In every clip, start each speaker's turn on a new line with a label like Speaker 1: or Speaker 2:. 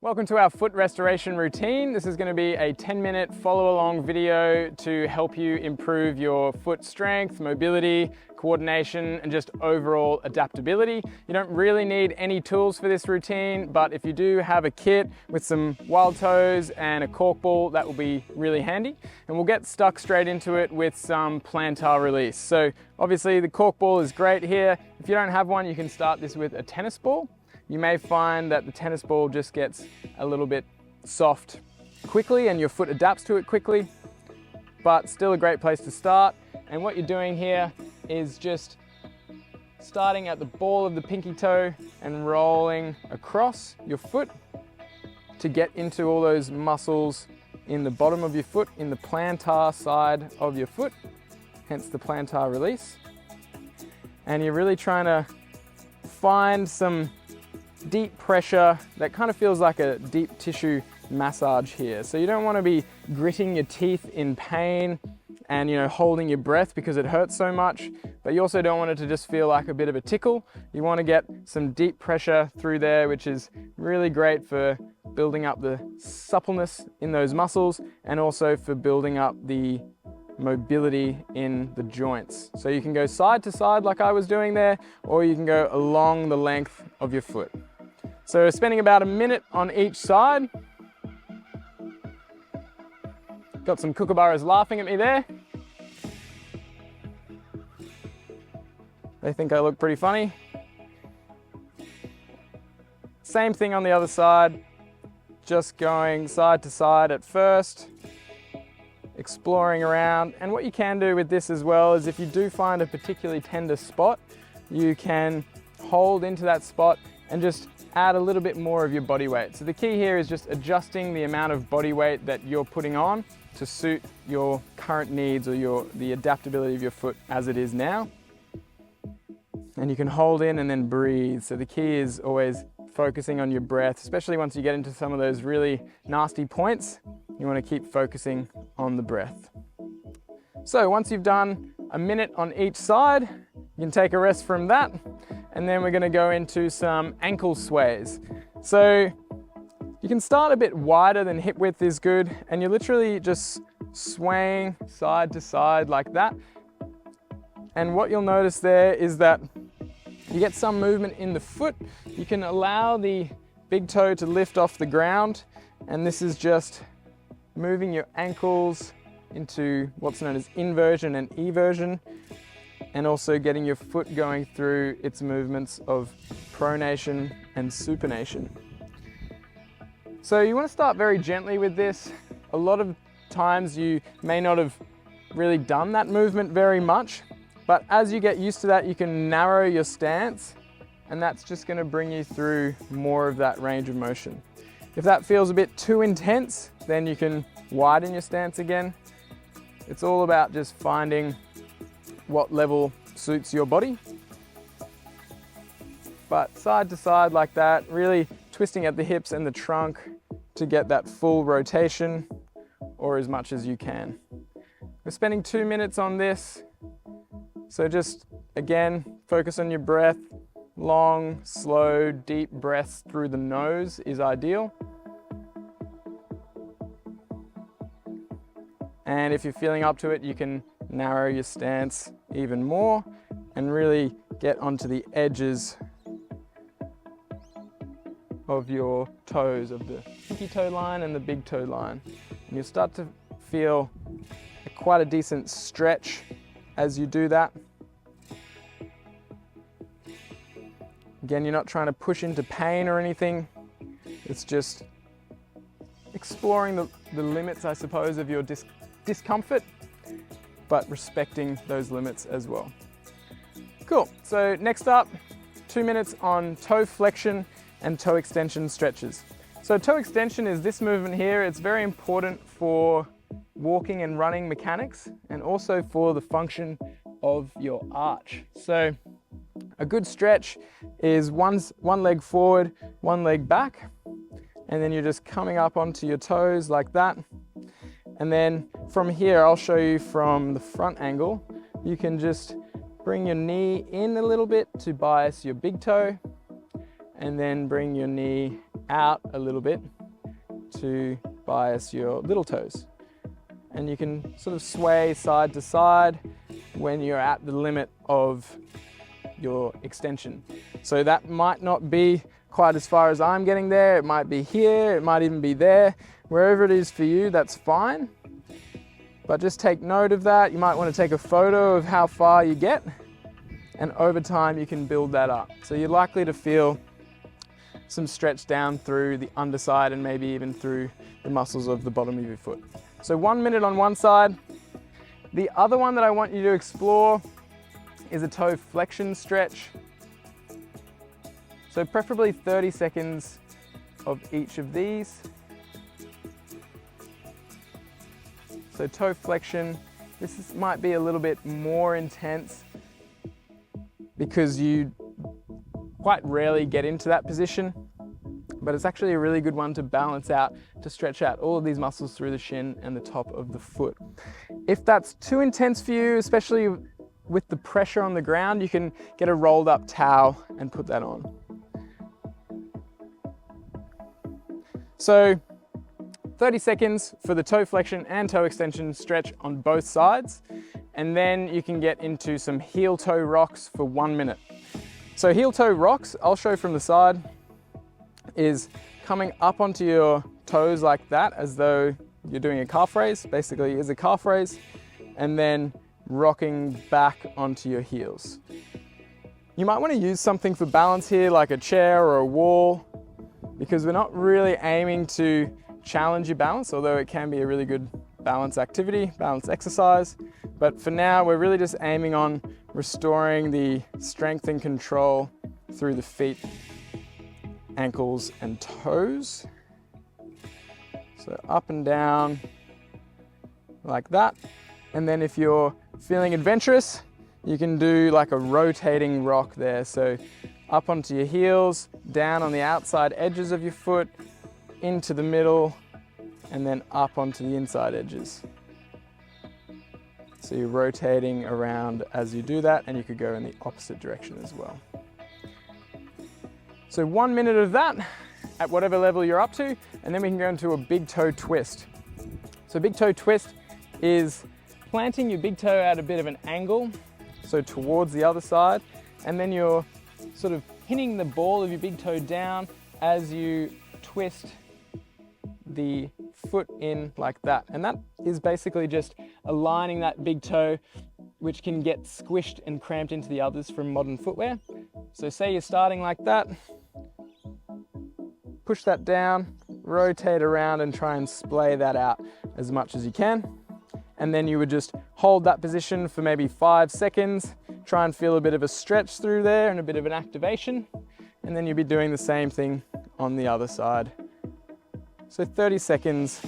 Speaker 1: Welcome to our foot restoration routine. This is going to be a 10-minute follow-along video to help you improve your foot strength, mobility, coordination, and just overall adaptability. You don't really need any tools for this routine, but if you do have a kit with some wild toes and a cork ball, that will be really handy. And we'll get stuck straight into it with some plantar release. So obviously the cork ball is great here. If you don't have one, you can start this with a tennis ball. You may find that the tennis ball just gets a little bit soft quickly and your foot adapts to it quickly, but still a great place to start. And what you're doing here is just starting at the ball of the pinky toe and rolling across your foot to get into all those muscles in the bottom of your foot, in the plantar side of your foot, hence the plantar release. And you're really trying to find some deep pressure that kind of feels like a deep tissue massage here. So you don't want to be gritting your teeth in pain and holding your breath because it hurts so much, but you also don't want it to just feel like a bit of a tickle. You want to get some deep pressure through there, which is really great for building up the suppleness in those muscles and also for building up the mobility in the joints. So you can go side to side like I was doing there, or you can go along the length of your foot. So spending about a minute on each side. Got some kookaburras laughing at me there. They think I look pretty funny. Same thing on the other side, just going side to side at first, exploring around. And what you can do with this as well is if you do find a particularly tender spot, you can hold into that spot and just add a little bit more of your body weight. So the key here is just adjusting the amount of body weight that you're putting on to suit your current needs or the adaptability of your foot as it is now. And you can hold in and then breathe. So the key is always focusing on your breath, especially once you get into some of those really nasty points. You want to keep focusing on the breath. So once you've done a minute on each side, you can take a rest from that. And then we're going to go into some ankle sways. So you can start a bit wider than hip width is good, and you're literally just swaying side to side like that. And what you'll notice there is that you get some movement in the foot. You can allow the big toe to lift off the ground, and this is just moving your ankles into what's known as inversion and eversion, and also getting your foot going through its movements of pronation and supination. So you want to start very gently with this. A lot of times you may not have really done that movement very much, but as you get used to that, you can narrow your stance, and that's just going to bring you through more of that range of motion. If that feels a bit too intense, then you can widen your stance again. It's all about just finding what level suits your body. But side to side like that, really twisting at the hips and the trunk to get that full rotation, or as much as you can. We're spending 2 minutes on this, so just again focus on your breath. Long, slow, deep breaths through the nose is ideal. And if you're feeling up to it, you can narrow your stance even more and really get onto the edges of your toes, of the pinky toe line and the big toe line. And you'll start to feel quite a decent stretch as you do that. Again, you're not trying to push into pain or anything. It's just exploring the limits, I suppose, of your discomfort, but respecting those limits as well. Cool, so next up, 2 minutes on toe flexion and toe extension stretches. So toe extension is this movement here. It's very important for walking and running mechanics and also for the function of your arch. So a good stretch is one leg forward, one leg back, and then you're just coming up onto your toes like that. And then from here, I'll show you from the front angle. You can just bring your knee in a little bit to bias your big toe, and then bring your knee out a little bit to bias your little toes. And you can sort of sway side to side when you're at the limit of your extension. So that might not be quite as far as I'm getting there. It might be here, it might even be there. Wherever it is for you, that's fine. But just take note of that. You might want to take a photo of how far you get, and over time you can build that up. So you're likely to feel some stretch down through the underside and maybe even through the muscles of the bottom of your foot. So 1 minute on one side. The other one that I want you to explore is a toe flexion stretch. So preferably 30 seconds of each of these. So toe flexion, might be a little bit more intense because you quite rarely get into that position, but it's actually a really good one to balance out, to stretch out all of these muscles through the shin and the top of the foot. If that's too intense for you, especially with the pressure on the ground, you can get a rolled up towel and put that on. So 30 seconds for the toe flexion and toe extension stretch on both sides. And then you can get into some heel toe rocks for 1 minute. So heel toe rocks, I'll show from the side, is coming up onto your toes like that, as though you're doing a calf raise, basically is a calf raise, and then rocking back onto your heels. You might want to use something for balance here, like a chair or a wall, because we're not really aiming to challenge your balance, although it can be a really good balance activity, balance exercise. But for now, we're really just aiming on restoring the strength and control through the feet, ankles, and toes. So up and down like that. And then if you're feeling adventurous, you can do like a rotating rock there. So up onto your heels, down on the outside edges of your foot, into the middle, and then up onto the inside edges. So you're rotating around as you do that, and you could go in the opposite direction as well. So 1 minute of that at whatever level you're up to, and then we can go into a big toe twist. So big toe twist is planting your big toe at a bit of an angle, so towards the other side, and then you're sort of pinning the ball of your big toe down as you twist the foot in like that. And that is basically just aligning that big toe, which can get squished and cramped into the others from modern footwear. So say you're starting like that, push that down, rotate around and try and splay that out as much as you can. And then you would just hold that position for maybe 5 seconds, try and feel a bit of a stretch through there and a bit of an activation. And then you'll be doing the same thing on the other side. So 30 seconds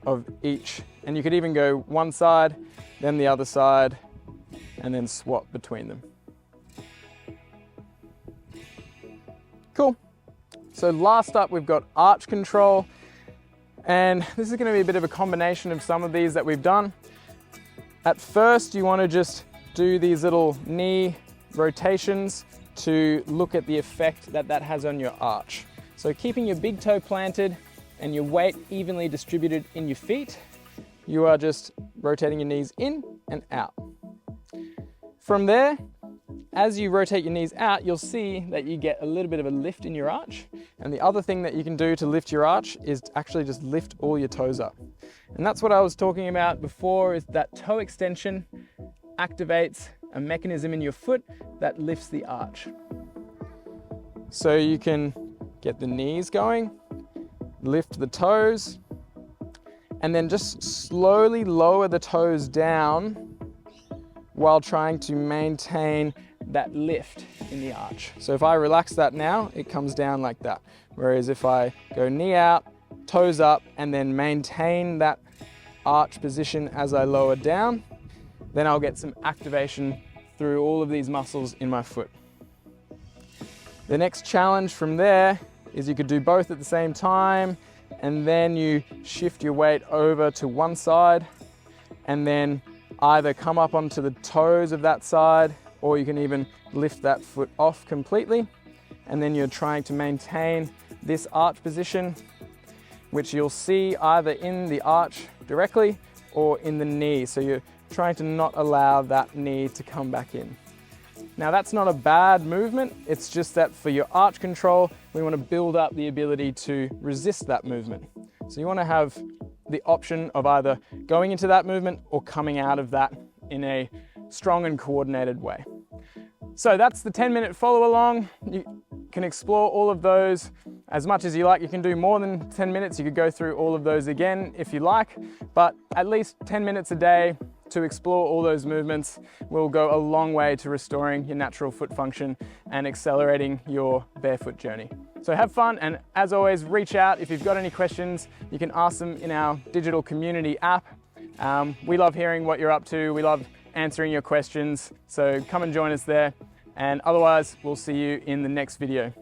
Speaker 1: of each. And you could even go one side, then the other side, and then swap between them. Cool. So last up, we've got arch control. And this is going to be a bit of a combination of some of these that we've done. At first, you want to just do these little knee rotations to look at the effect that that has on your arch. So keeping your big toe planted and your weight evenly distributed in your feet, you are just rotating your knees in and out. From there, as you rotate your knees out, you'll see that you get a little bit of a lift in your arch. And the other thing that you can do to lift your arch is to actually just lift all your toes up. And that's what I was talking about before, is that toe extension activates a mechanism in your foot that lifts the arch. So you can get the knees going, lift the toes, and then just slowly lower the toes down while trying to maintain that lift in the arch. So if I relax that now, it comes down like that. Whereas if I go knee out, toes up, and then maintain that arch position as I lower down, then I'll get some activation through all of these muscles in my foot. The next challenge from there is you could do both at the same time, and then you shift your weight over to one side and then either come up onto the toes of that side, or you can even lift that foot off completely. And then you're trying to maintain this arch position, which you'll see either in the arch directly or in the knee. So you're trying to not allow that knee to come back in. Now that's not a bad movement, it's just that for your arch control, we want to build up the ability to resist that movement. So you want to have the option of either going into that movement or coming out of that in a strong and coordinated way. So that's the 10-minute follow along. You can explore all of those as much as you like. You can do more than 10 minutes. You could go through all of those again if you like, but at least 10 minutes a day to explore all those movements will go a long way to restoring your natural foot function and accelerating your barefoot journey. So have fun, and as always, reach out. If you've got any questions, you can ask them in our digital community app. We love hearing what you're up to. We love answering your questions. So come and join us there. And otherwise, we'll see you in the next video.